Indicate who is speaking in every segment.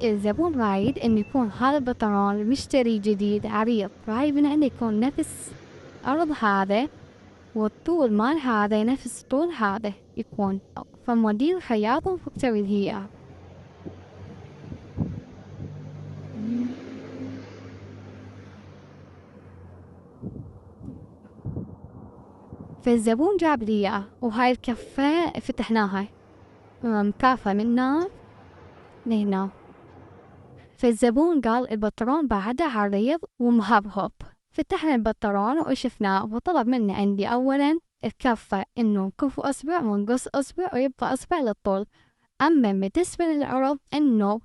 Speaker 1: الزبون رايد إنه يكون هذا البطرون مشتري جديد عريض، رايد من عنده يكون نفس عرض هذا والطول مال هذا نفس طول هذا يكون، فموديل خياط ومفكتوري هي. فالزبون جاب لي إياه، وهاي الكفة فتحناها مكافأة منا لهنا. فالزبون قال البطرون بعده عريض ومهبهب. فتحنا البطرون وشفناه، وطلب مني عندي أولا الكفة إنه كف أصبع ونقص أصبع ويبقى أصبع للطول. أما بالنسبة للعرض إنه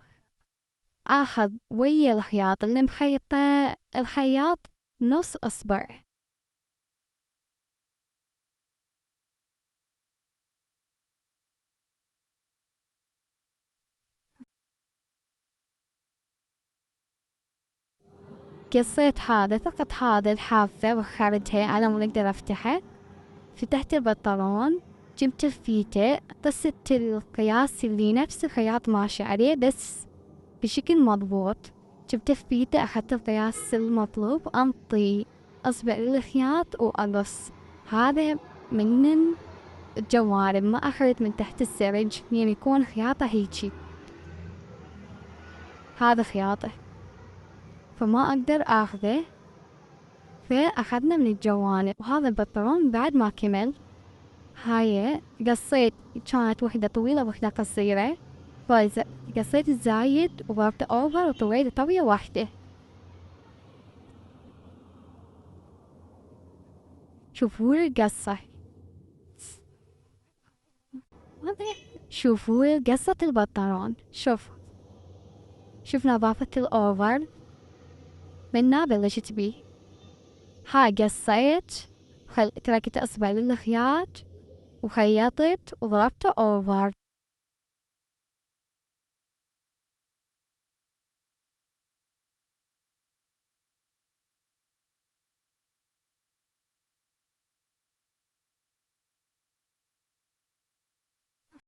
Speaker 1: آخذ ويا الخياط اللي مخيطه الخياط نص أصبع. قصيت هذا فقط هذا الحافة وخرجتها على ما أقدر أفتحه. فتحت البنطلون، جبت الفيتة، قصت القياس اللي نفس الخياط ماشي عليه بس بشكل مضبوط. جبت الفيتة، أخذت القياس المطلوب، أنطي أصبع للخياط وأقص. هذا من الجوانب، ما أخذت من تحت السرج، يعني يكون خياطة هيجي. هذا خياطة فما أقدر آخذه، فأخذنا من الجوانب. وهذا البنطلون بعد ما كمل، هاي قصيت، كانت وحدة طويلة وحدة قصيرة، قصيت الزايد وضربته أوفر وطويت طوية واحدة. شوفوا القصة، شوفوا قصة البنطلون. شوف نظافة الأوفر منها بلشت بيه. هاي قصيت تركت أصبع للخياط وخيطت وضربته أوفر.